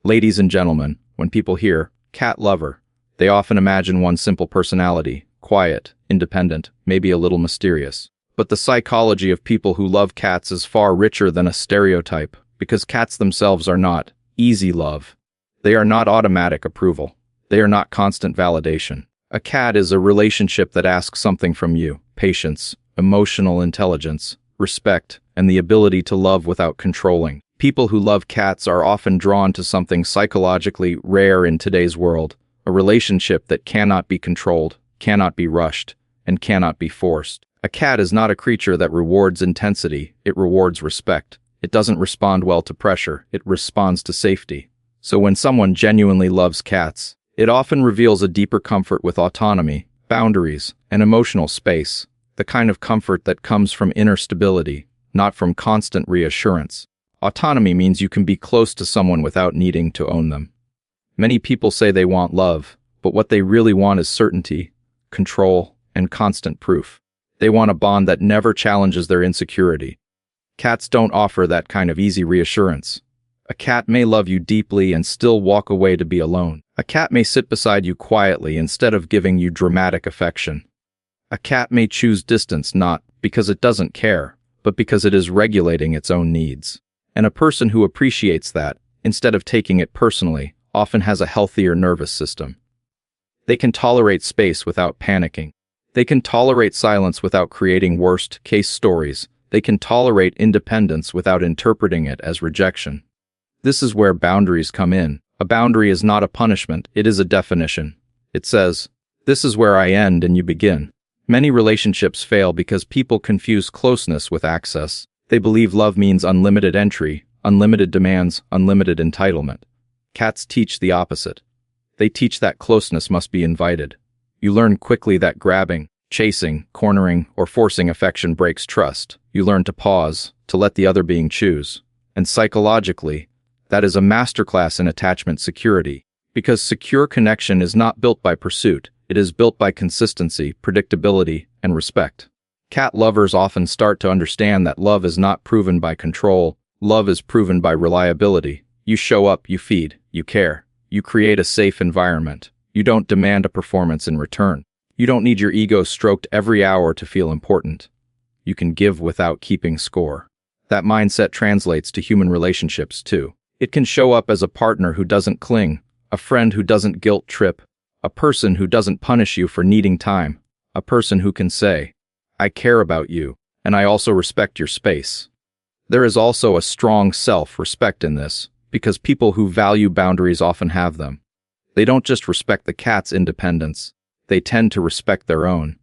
Ladies and gentlemen, when people hear cat lover, they often imagine one simple personality, quiet, independent, maybe a little mysterious. But the psychology of people who love cats is far richer than a stereotype, because cats themselves are not easy love. They are not automatic approval. They are not constant validation. A cat is a relationship that asks something from you: patience, emotional intelligence, respect, and the ability to love without controlling. People who love cats are often drawn to something psychologically rare in today's world, a relationship that cannot be controlled, cannot be rushed, and cannot be forced. A cat is not a creature that rewards intensity, it rewards respect. It doesn't respond well to pressure, it responds to safety. So when someone genuinely loves cats, it often reveals a deeper comfort with autonomy, boundaries, and emotional space, the kind of comfort that comes from inner stability, not from constant reassurance. Autonomy means you can be close to someone without needing to own them. Many people say they want love, but what they really want is certainty, control, and constant proof. They want a bond that never challenges their insecurity. Cats don't offer that kind of easy reassurance. A cat may love you deeply and still walk away to be alone. A cat may sit beside you quietly instead of giving you dramatic affection. A cat may choose distance not because it doesn't care, but because it is regulating its own needs. And a person who appreciates that, instead of taking it personally, often has a healthier nervous system. They can tolerate space without panicking. They can tolerate silence without creating worst-case stories. They can tolerate independence without interpreting it as rejection. This is where boundaries come in. A boundary is not a punishment, it is a definition. It says, "This is where I end and you begin." Many relationships fail because people confuse closeness with access. They believe love means unlimited entry, unlimited demands, unlimited entitlement. Cats teach the opposite. They teach that closeness must be invited. You learn quickly that grabbing, chasing, cornering, or forcing affection breaks trust. You learn to pause, to let the other being choose. And psychologically, that is a masterclass in attachment security. Because secure connection is not built by pursuit, it is built by consistency, predictability, and respect. Cat lovers often start to understand that love is not proven by control, love is proven by reliability. You show up, you feed, you care. You create a safe environment. You don't demand a performance in return. You don't need your ego stroked every hour to feel important. You can give without keeping score. That mindset translates to human relationships too. It can show up as a partner who doesn't cling, a friend who doesn't guilt trip, a person who doesn't punish you for needing time, a person who can say, "I care about you, and I also respect your space." There is also a strong self-respect in this, because people who value boundaries often have them. They don't just respect the cat's independence, they tend to respect their own.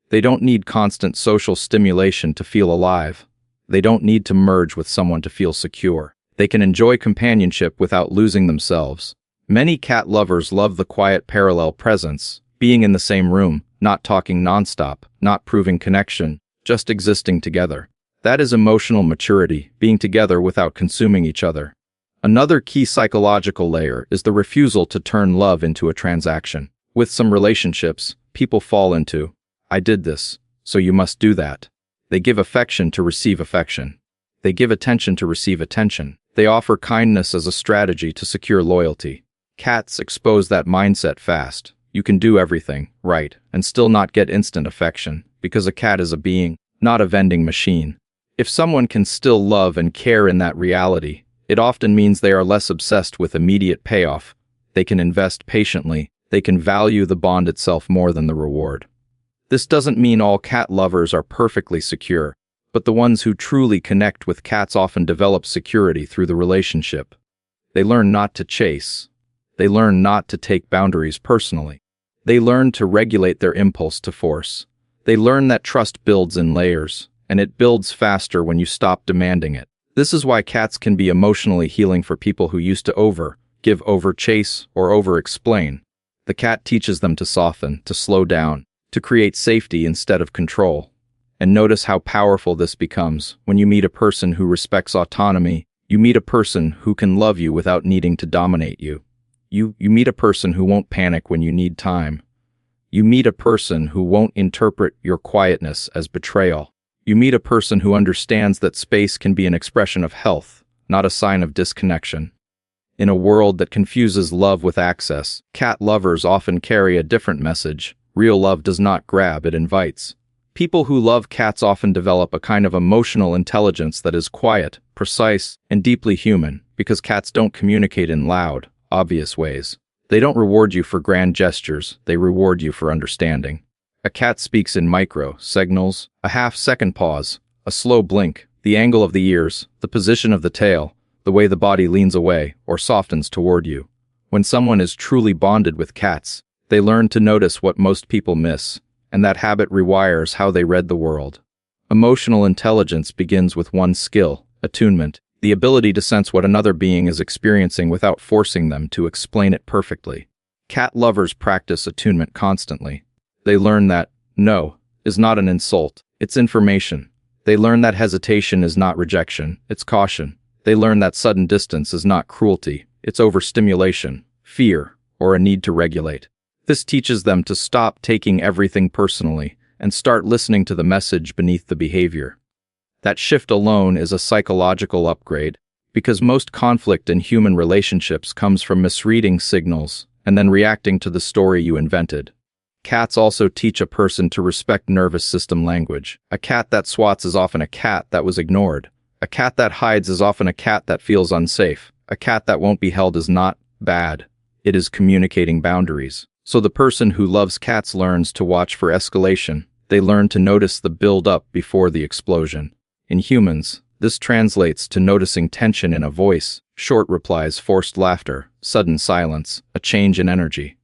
They don't need constant social stimulation to feel alive. They don't need to merge with someone to feel secure. They can enjoy companionship without losing themselves. Many cat lovers love the quiet parallel presence, being in the same room, not talking nonstop, not proving connection, just existing together. That is emotional maturity, being together without consuming each other. Another key psychological layer is the refusal to turn love into a transaction. With some relationships, people fall into, "I did this, so you must do that." They give affection to receive affection. They give attention to receive attention. They offer kindness as a strategy to secure loyalty. Cats expose that mindset fast. You can do everything right and still not get instant affection, because a cat is a being, not a vending machine. If someone can still love and care in that reality, it often means they are less obsessed with immediate payoff. They can invest patiently. They can value the bond itself more than the reward. This doesn't mean all cat lovers are perfectly secure, but the ones who truly connect with cats often develop security through the relationship. They learn not to chase. They learn not to take boundaries personally. They learn to regulate their impulse to force. They learn that trust builds in layers, and it builds faster when you stop demanding it. This is why cats can be emotionally healing for people who used to give over chase, or over-explain. The cat teaches them to soften, to slow down, to create safety instead of control. And notice how powerful this becomes when you meet a person who respects autonomy. You meet a person who can love you without needing to dominate you. You meet a person who won't panic when you need time. You meet a person who won't interpret your quietness as betrayal. You meet a person who understands that space can be an expression of health, not a sign of disconnection. In a world that confuses love with access, cat lovers often carry a different message. Real love does not grab, it invites. People who love cats often develop a kind of emotional intelligence that is quiet, precise, and deeply human, because cats don't communicate in loud, obvious ways. They don't reward you for grand gestures, they reward you for understanding. A cat speaks in micro signals, a half-second pause, a slow blink, the angle of the ears, the position of the tail, the way the body leans away or softens toward you. When someone is truly bonded with cats, they learn to notice what most people miss, and that habit rewires how they read the world. Emotional intelligence begins with one skill, attunement, the ability to sense what another being is experiencing without forcing them to explain it perfectly. Cat lovers practice attunement constantly. They learn that no is not an insult, it's information. They learn that hesitation is not rejection, it's caution. They learn that sudden distance is not cruelty, it's overstimulation, fear, or a need to regulate. This teaches them to stop taking everything personally and start listening to the message beneath the behavior. That shift alone is a psychological upgrade, because most conflict in human relationships comes from misreading signals and then reacting to the story you invented. Cats also teach a person to respect nervous system language. A cat that swats is often a cat that was ignored. A cat that hides is often a cat that feels unsafe. A cat that won't be held is not bad. It is communicating boundaries. So the person who loves cats learns to watch for escalation. They learn to notice the build-up before the explosion. In humans, this translates to noticing tension in a voice, short replies, forced laughter, sudden silence, a change in energy.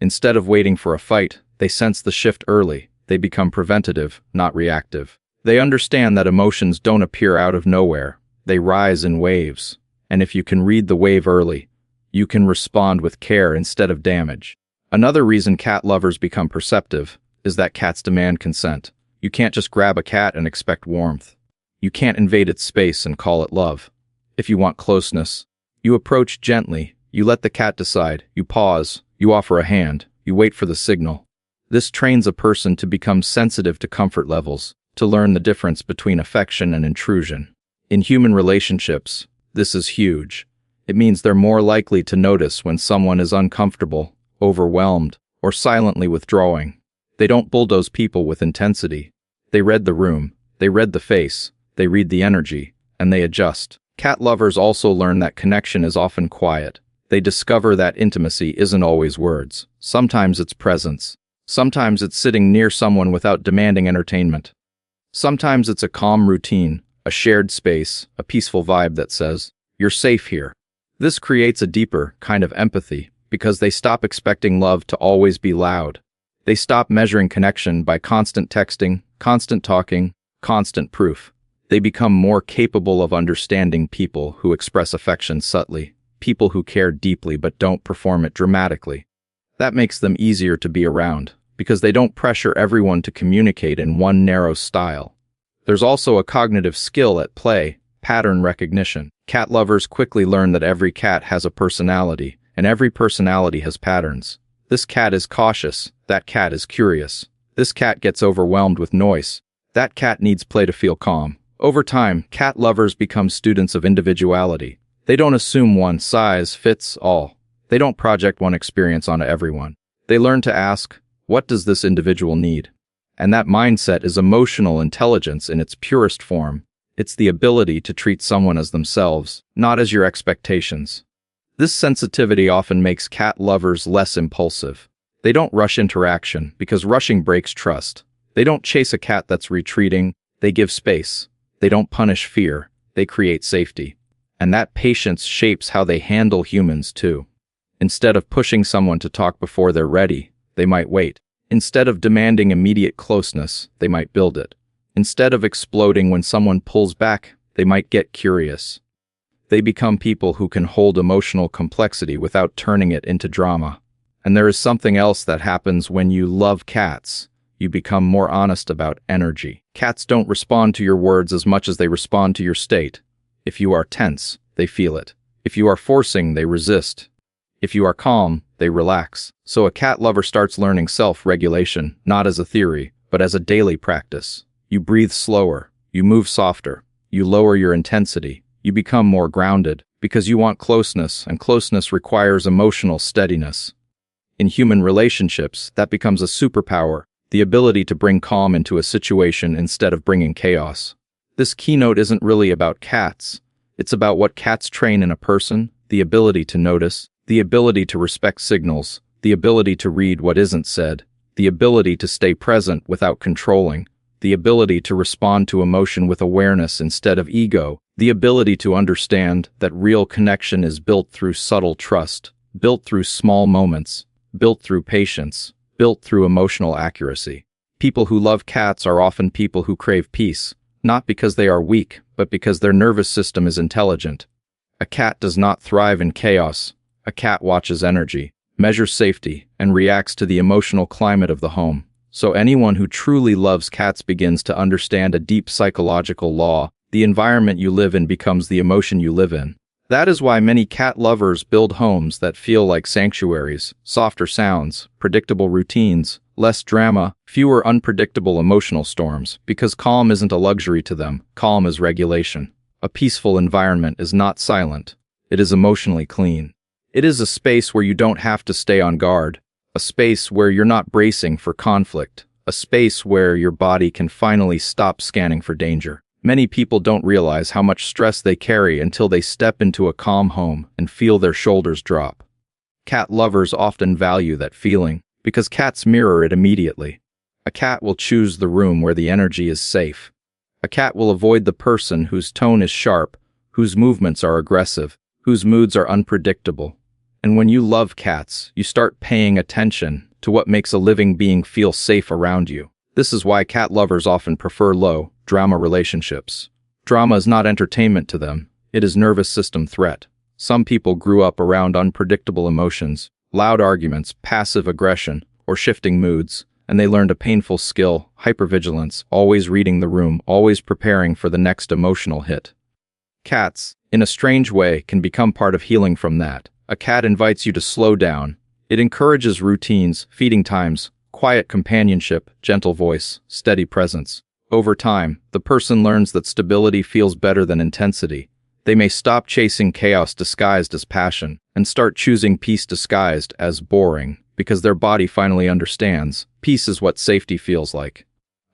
Instead of waiting for a fight, they sense the shift early. They become preventative, not reactive. They understand that emotions don't appear out of nowhere. They rise in waves. And if you can read the wave early, you can respond with care instead of damage. Another reason cat lovers become perceptive is that cats demand consent. You can't just grab a cat and expect warmth. You can't invade its space and call it love. If you want closeness, you approach gently, you let the cat decide, you pause, you offer a hand, you wait for the signal. This trains a person to become sensitive to comfort levels, to learn the difference between affection and intrusion. In human relationships, this is huge. It means they're more likely to notice when someone is uncomfortable, overwhelmed, or silently withdrawing. They don't bulldoze people with intensity. They read the room, they read the face, they read the energy, and they adjust. Cat lovers also learn that connection is often quiet. They discover that intimacy isn't always words. Sometimes it's presence. Sometimes it's sitting near someone without demanding entertainment. Sometimes it's a calm routine, a shared space, a peaceful vibe that says, "You're safe here." This creates a deeper kind of empathy, because they stop expecting love to always be loud. They stop measuring connection by constant texting, constant talking, constant proof. They become more capable of understanding people who express affection subtly, people who care deeply but don't perform it dramatically. That makes them easier to be around, because they don't pressure everyone to communicate in one narrow style. There's also a cognitive skill at play, pattern recognition. Cat lovers quickly learn that every cat has a personality, and every personality has patterns. This cat is cautious, that cat is curious. This cat gets overwhelmed with noise. That cat needs play to feel calm. Over time, cat lovers become students of individuality. They don't assume one size fits all. They don't project one experience onto everyone. They learn to ask, what does this individual need? And that mindset is emotional intelligence in its purest form. It's the ability to treat someone as themselves, not as your expectations. This sensitivity often makes cat lovers less impulsive. They don't rush interaction, because rushing breaks trust. They don't chase a cat that's retreating, they give space. They don't punish fear, they create safety. And that patience shapes how they handle humans too. Instead of pushing someone to talk before they're ready, they might wait. Instead of demanding immediate closeness, they might build it. Instead of exploding when someone pulls back, they might get curious. They become people who can hold emotional complexity without turning it into drama. And there is something else that happens when you love cats. You become more honest about energy. Cats don't respond to your words as much as they respond to your state. If you are tense, they feel it. If you are forcing, they resist. If you are calm, they relax. So a cat lover starts learning self-regulation, not as a theory, but as a daily practice. You breathe slower, you move softer, you lower your intensity, you become more grounded, because you want closeness, and closeness requires emotional steadiness. In human relationships, that becomes a superpower, the ability to bring calm into a situation instead of bringing chaos. This keynote isn't really about cats. It's about what cats train in a person: the ability to notice, the ability to respect signals, the ability to read what isn't said, the ability to stay present without controlling, the ability to respond to emotion with awareness instead of ego, the ability to understand that real connection is built through subtle trust, built through small moments, built through patience, built through emotional accuracy. People who love cats are often people who crave peace, not because they are weak, but because their nervous system is intelligent. A cat does not thrive in chaos. A cat watches energy, measures safety, and reacts to the emotional climate of the home. So anyone who truly loves cats begins to understand a deep psychological law: the environment you live in becomes the emotion you live in. That is why many cat lovers build homes that feel like sanctuaries: softer sounds, predictable routines, less drama, fewer unpredictable emotional storms, because calm isn't a luxury to them, calm is regulation. A peaceful environment is not silent. It is emotionally clean. It is a space where you don't have to stay on guard, a space where you're not bracing for conflict, a space where your body can finally stop scanning for danger. Many people don't realize how much stress they carry until they step into a calm home and feel their shoulders drop. Cat lovers often value that feeling, because cats mirror it immediately. A cat will choose the room where the energy is safe. A cat will avoid the person whose tone is sharp, whose movements are aggressive, whose moods are unpredictable. And when you love cats, you start paying attention to what makes a living being feel safe around you. This is why cat lovers often prefer low-drama relationships. Drama is not entertainment to them, it is nervous system threat. Some people grew up around unpredictable emotions, loud arguments, passive aggression, or shifting moods, and they learned a painful skill: hypervigilance, always reading the room, always preparing for the next emotional hit. Cats, in a strange way, can become part of healing from that. A cat invites you to slow down. It encourages routines, feeding times, quiet companionship, gentle voice, steady presence. Over time, the person learns that stability feels better than intensity. They may stop chasing chaos disguised as passion and start choosing peace disguised as boring, because their body finally understands peace is what safety feels like.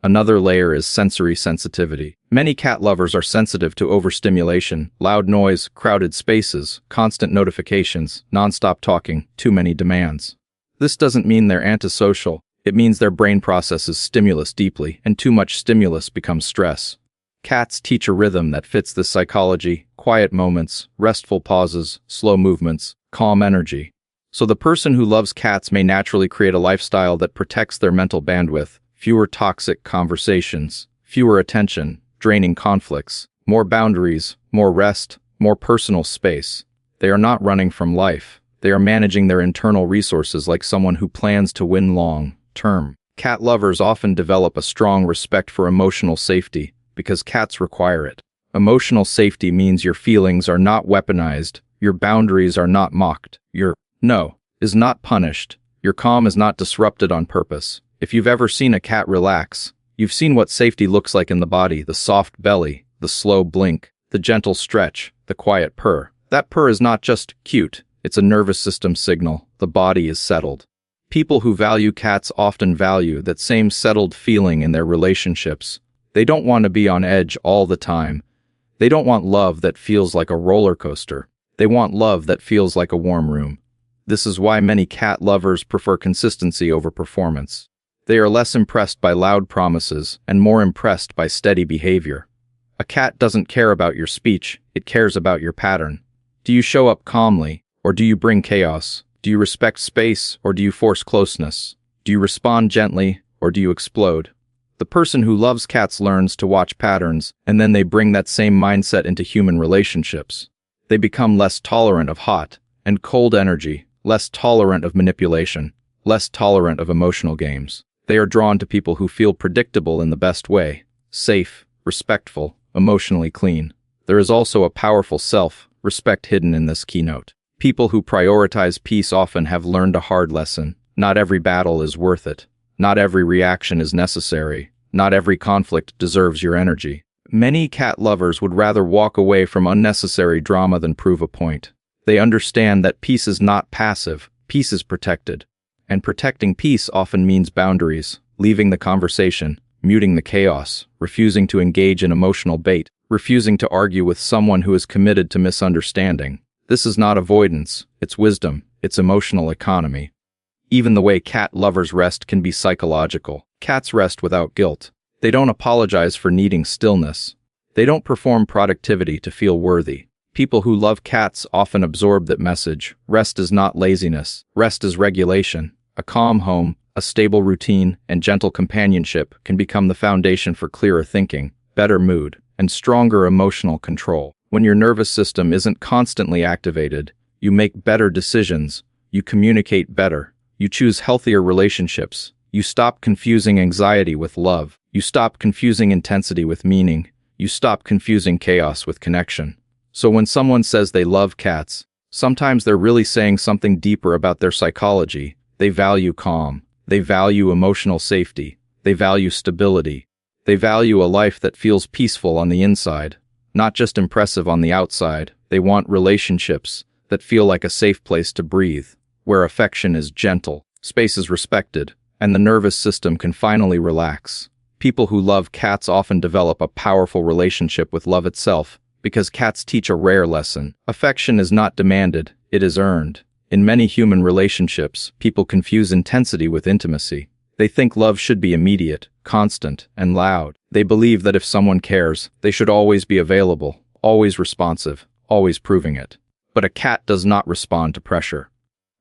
Another layer is sensory sensitivity. Many cat lovers are sensitive to overstimulation: loud noise, crowded spaces, constant notifications, nonstop talking, too many demands. This doesn't mean they're antisocial. It means their brain processes stimulus deeply, and too much stimulus becomes stress. Cats teach a rhythm that fits this psychology: quiet moments, restful pauses, slow movements, calm energy. So the person who loves cats may naturally create a lifestyle that protects their mental bandwidth: fewer toxic conversations, fewer attention-draining conflicts, more boundaries, more rest, more personal space. They are not running from life. They are managing their internal resources like someone who plans to win long-term. Cat lovers often develop a strong respect for emotional safety because cats require it. Emotional safety means your feelings are not weaponized, your boundaries are not mocked, your no is not punished, your calm is not disrupted on purpose. If you've ever seen a cat relax, you've seen what safety looks like in the body: the soft belly, the slow blink, the gentle stretch, the quiet purr. That purr is not just cute, it's a nervous system signal: the body is settled. People who value cats often value that same settled feeling in their relationships. They don't want to be on edge all the time. They don't want love that feels like a roller coaster. They want love that feels like a warm room. This is why many cat lovers prefer consistency over performance. They are less impressed by loud promises and more impressed by steady behavior. A cat doesn't care about your speech, it cares about your pattern. Do you show up calmly, or do you bring chaos? Do you respect space, or do you force closeness? Do you respond gently, or do you explode? The person who loves cats learns to watch patterns, and then they bring that same mindset into human relationships. They become less tolerant of hot and cold energy, less tolerant of manipulation, less tolerant of emotional games. They are drawn to people who feel predictable in the best way: safe, respectful, emotionally clean. There is also a powerful self-respect hidden in this keynote. People who prioritize peace often have learned a hard lesson: not every battle is worth it. Not every reaction is necessary. Not every conflict deserves your energy. Many cat lovers would rather walk away from unnecessary drama than prove a point. They understand that peace is not passive, peace is protected. And protecting peace often means boundaries, leaving the conversation, muting the chaos, refusing to engage in emotional bait, refusing to argue with someone who is committed to misunderstanding. This is not avoidance, it's wisdom, it's emotional economy. Even the way cat lovers rest can be psychological. Cats rest without guilt. They don't apologize for needing stillness. They don't perform productivity to feel worthy. People who love cats often absorb that message. Rest is not laziness. Rest is regulation. A calm home, a stable routine, and gentle companionship can become the foundation for clearer thinking, better mood, and stronger emotional control. When your nervous system isn't constantly activated, you make better decisions, you communicate better, you choose healthier relationships, you stop confusing anxiety with love, you stop confusing intensity with meaning, you stop confusing chaos with connection. So when someone says they love cats, sometimes they're really saying something deeper about their psychology. They value calm, they value emotional safety, they value stability, they value a life that feels peaceful on the inside, not just impressive on the outside. They want relationships that feel like a safe place to breathe, where affection is gentle, space is respected, and the nervous system can finally relax. People who love cats often develop a powerful relationship with love itself, because cats teach a rare lesson. Affection is not demanded, it is earned. In many human relationships, people confuse intensity with intimacy. They think love should be immediate, constant, and loud. They believe that if someone cares, they should always be available, always responsive, always proving it. But a cat does not respond to pressure.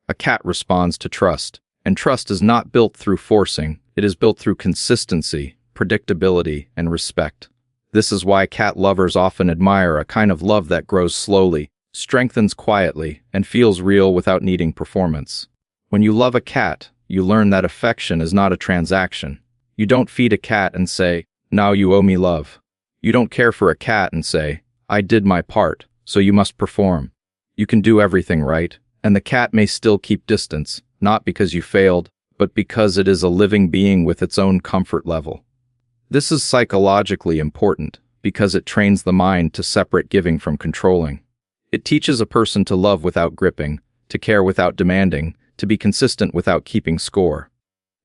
A cat responds to trust. And trust is not built through forcing, it is built through consistency, predictability, and respect. This is why cat lovers often admire a kind of love that grows slowly, strengthens quietly, and feels real without needing performance. When you love a cat, you learn that affection is not a transaction. You don't feed a cat and say, "Now you owe me love." You don't care for a cat and say, "I did my part, so you must perform." You can do everything right, and the cat may still keep distance, not because you failed, but because it is a living being with its own comfort level. This is psychologically important because it trains the mind to separate giving from controlling. It teaches a person to love without gripping, to care without demanding, to be consistent without keeping score.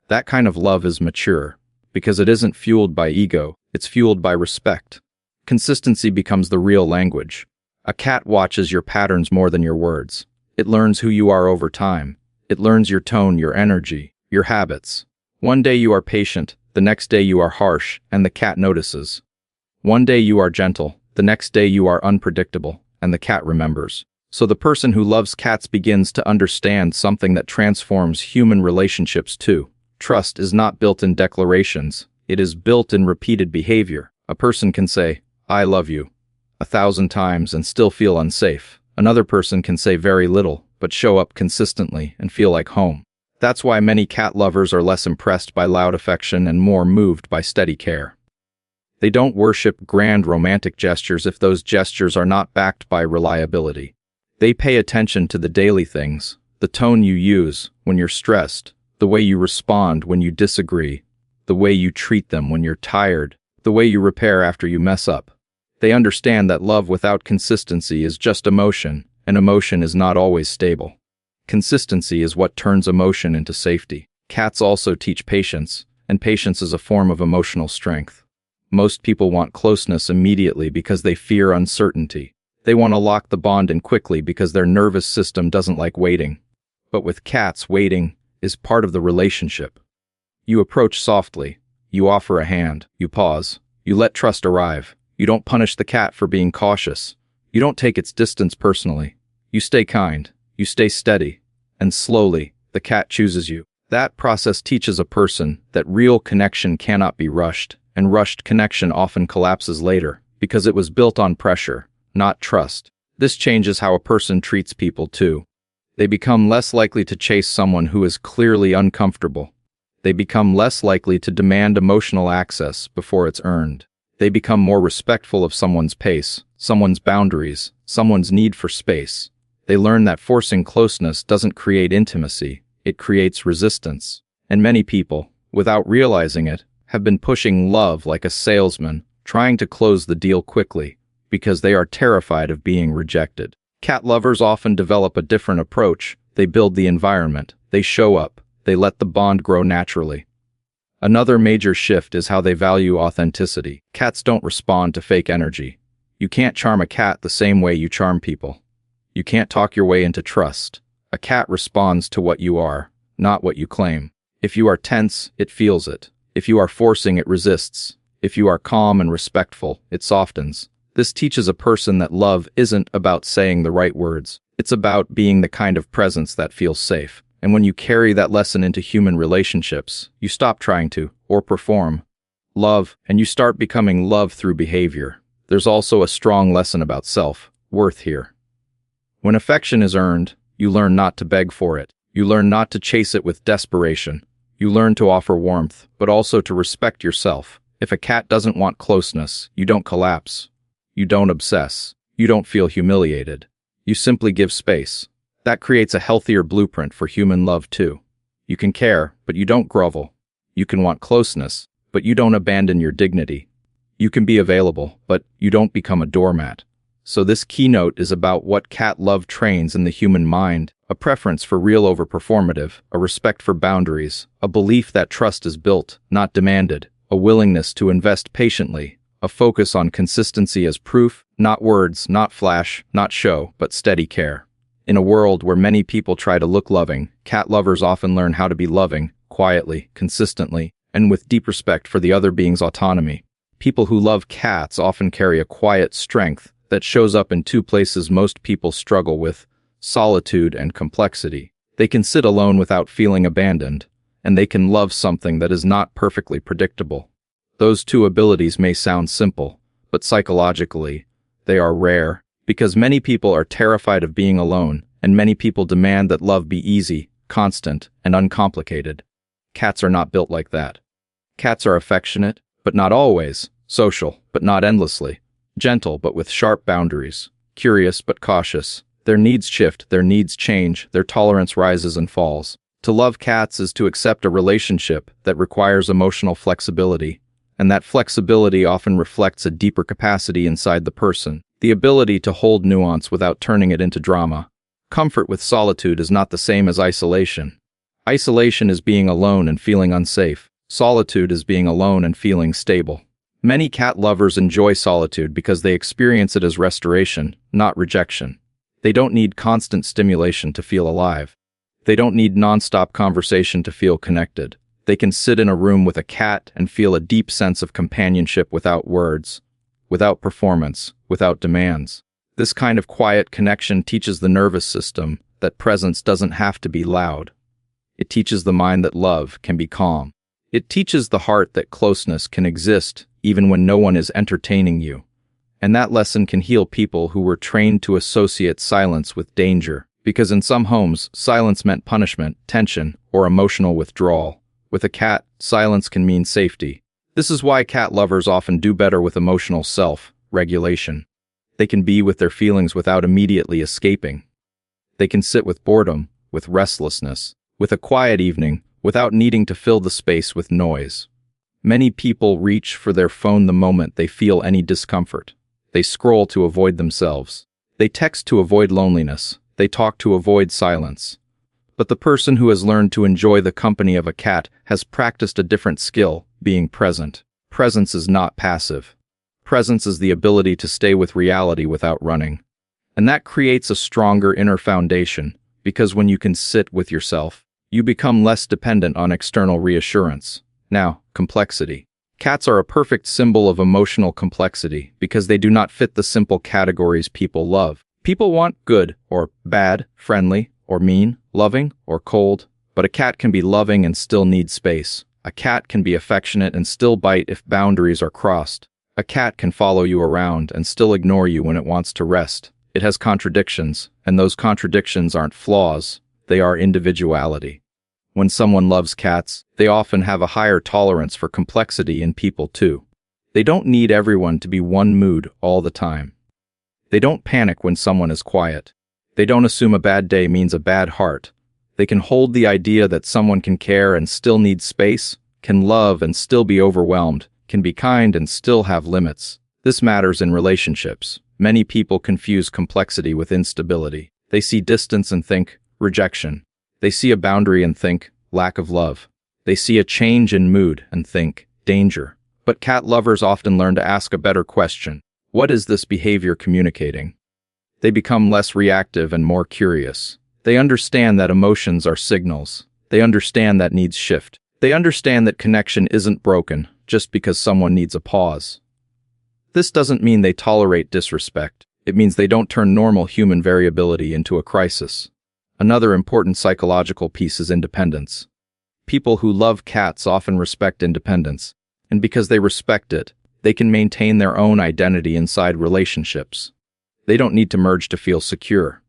That kind of love is mature, because it isn't fueled by ego, it's fueled by respect. Consistency becomes the real language. A cat watches your patterns more than your words. It learns who you are over time. It learns your tone, your energy, your habits. One day you are patient, the next day you are harsh, and the cat notices. One day you are gentle, the next day you are unpredictable, and the cat remembers. So the person who loves cats begins to understand something that transforms human relationships too. Trust is not built in declarations, it is built in repeated behavior. A person can say, "I love you," 1,000 times and still feel unsafe. Another person can say very little, but show up consistently and feel like home. That's why many cat lovers are less impressed by loud affection and more moved by steady care. They don't worship grand romantic gestures if those gestures are not backed by reliability. They pay attention to the daily things, the tone you use when you're stressed, the way you respond when you disagree, the way you treat them when you're tired, the way you repair after you mess up. They understand that love without consistency is just emotion, and emotion is not always stable. Consistency is what turns emotion into safety. Cats also teach patience, and patience is a form of emotional strength. Most people want closeness immediately because they fear uncertainty. They want to lock the bond in quickly because their nervous system doesn't like waiting. But with cats, waiting is part of the relationship. You approach softly, you offer a hand, you pause, you let trust arrive. You don't punish the cat for being cautious. You don't take its distance personally. You stay kind, you stay steady, and slowly, the cat chooses you. That process teaches a person that real connection cannot be rushed, and rushed connection often collapses later, because it was built on pressure, not trust. This changes how a person treats people too. They become less likely to chase someone who is clearly uncomfortable. They become less likely to demand emotional access before it's earned. They become more respectful of someone's pace, someone's boundaries, someone's need for space. They learn that forcing closeness doesn't create intimacy, it creates resistance. And many people, without realizing it, have been pushing love like a salesman, trying to close the deal quickly, because they are terrified of being rejected. Cat lovers often develop a different approach. They build the environment, they show up, they let the bond grow naturally. Another major shift is how they value authenticity. Cats don't respond to fake energy. You can't charm a cat the same way you charm people. You can't talk your way into trust. A cat responds to what you are, not what you claim. If you are tense, it feels it. If you are forcing, it resists. If you are calm and respectful, it softens. This teaches a person that love isn't about saying the right words. It's about being the kind of presence that feels safe. And when you carry that lesson into human relationships, you stop trying to, or perform, love, and you start becoming love through behavior. There's also a strong lesson about self-worth here. When affection is earned, you learn not to beg for it. You learn not to chase it with desperation. You learn to offer warmth, but also to respect yourself. If a cat doesn't want closeness, you don't collapse. You don't obsess. You don't feel humiliated. You simply give space. That creates a healthier blueprint for human love too. You can care, but you don't grovel. You can want closeness, but you don't abandon your dignity. You can be available, but you don't become a doormat. So this keynote is about what cat love trains in the human mind: a preference for real over performative, a respect for boundaries, a belief that trust is built, not demanded, a willingness to invest patiently, a focus on consistency as proof, not words, not flash, not show, but steady care. In a world where many people try to look loving, cat lovers often learn how to be loving, quietly, consistently, and with deep respect for the other being's autonomy. People who love cats often carry a quiet strength that shows up in two places most people struggle with: solitude and complexity. They can sit alone without feeling abandoned, and they can love something that is not perfectly predictable. Those two abilities may sound simple, but psychologically, they are rare. Because many people are terrified of being alone, and many people demand that love be easy, constant, and uncomplicated. Cats are not built like that. Cats are affectionate, but not always, social, but not endlessly, gentle, but with sharp boundaries, curious, but cautious. Their needs shift, their needs change, their tolerance rises and falls. To love cats is to accept a relationship that requires emotional flexibility, and that flexibility often reflects a deeper capacity inside the person. The ability to hold nuance without turning it into drama. Comfort with solitude is not the same as isolation. Isolation is being alone and feeling unsafe. Solitude is being alone and feeling stable. Many cat lovers enjoy solitude because they experience it as restoration, not rejection. They don't need constant stimulation to feel alive. They don't need nonstop conversation to feel connected. They can sit in a room with a cat and feel a deep sense of companionship without words, without performance, without demands. This kind of quiet connection teaches the nervous system that presence doesn't have to be loud. It teaches the mind that love can be calm. It teaches the heart that closeness can exist even when no one is entertaining you. And that lesson can heal people who were trained to associate silence with danger, because in some homes, silence meant punishment, tension, or emotional withdrawal. With a cat, silence can mean safety. This is why cat lovers often do better with emotional self-regulation. They can be with their feelings without immediately escaping. They can sit with boredom, with restlessness, with a quiet evening, without needing to fill the space with noise. Many people reach for their phone the moment they feel any discomfort. They scroll to avoid themselves. They text to avoid loneliness. They talk to avoid silence. But the person who has learned to enjoy the company of a cat has practiced a different skill: being present. Presence is not passive. Presence is the ability to stay with reality without running. And that creates a stronger inner foundation, because when you can sit with yourself, you become less dependent on external reassurance. Now, complexity. Cats are a perfect symbol of emotional complexity because they do not fit the simple categories people love. People want good or bad, friendly or mean, loving or cold, but a cat can be loving and still need space. A cat can be affectionate and still bite if boundaries are crossed. A cat can follow you around and still ignore you when it wants to rest. It has contradictions, and those contradictions aren't flaws, they are individuality. When someone loves cats, they often have a higher tolerance for complexity in people too. They don't need everyone to be one mood all the time. They don't panic when someone is quiet. They don't assume a bad day means a bad heart. They can hold the idea that someone can care and still need space, can love and still be overwhelmed, can be kind and still have limits. This matters in relationships. Many people confuse complexity with instability. They see distance and think, rejection. They see a boundary and think, lack of love. They see a change in mood and think, danger. But cat lovers often learn to ask a better question. What is this behavior communicating? They become less reactive and more curious. They understand that emotions are signals. They understand that needs shift. They understand that connection isn't broken just because someone needs a pause. This doesn't mean they tolerate disrespect. It means they don't turn normal human variability into a crisis. Another important psychological piece is independence. People who love cats often respect independence, and because they respect it, they can maintain their own identity inside relationships. They don't need to merge to feel secure.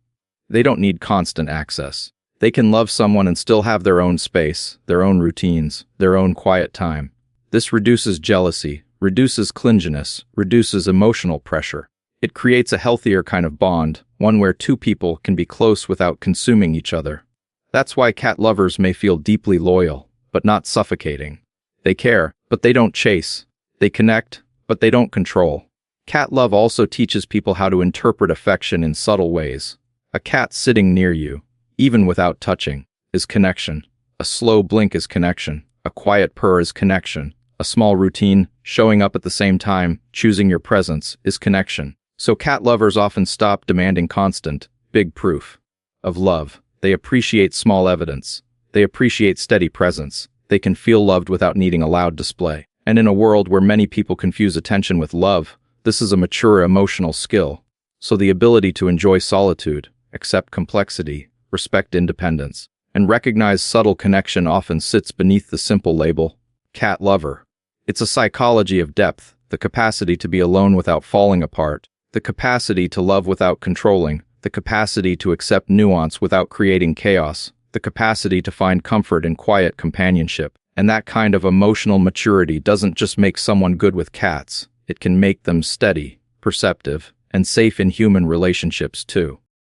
They don't need constant access. They can love someone and still have their own space, their own routines, their own quiet time. This reduces jealousy, reduces clinginess, reduces emotional pressure. It creates a healthier kind of bond, one where two people can be close without consuming each other. That's why cat lovers may feel deeply loyal, but not suffocating. They care, but they don't chase. They connect, but they don't control. Cat love also teaches people how to interpret affection in subtle ways. A cat sitting near you, even without touching, is connection. A slow blink is connection. A quiet purr is connection. A small routine, showing up at the same time, choosing your presence, is connection. So cat lovers often stop demanding constant, big proof of love. They appreciate small evidence. They appreciate steady presence. They can feel loved without needing a loud display. And in a world where many people confuse attention with love, this is a mature emotional skill. So the ability to enjoy solitude, accept complexity, respect independence, and recognize subtle connection often sits beneath the simple label, cat lover. It's a psychology of depth, the capacity to be alone without falling apart, the capacity to love without controlling, the capacity to accept nuance without creating chaos, the capacity to find comfort in quiet companionship. And that kind of emotional maturity doesn't just make someone good with cats, it can make them steady, perceptive, and safe in human relationships too.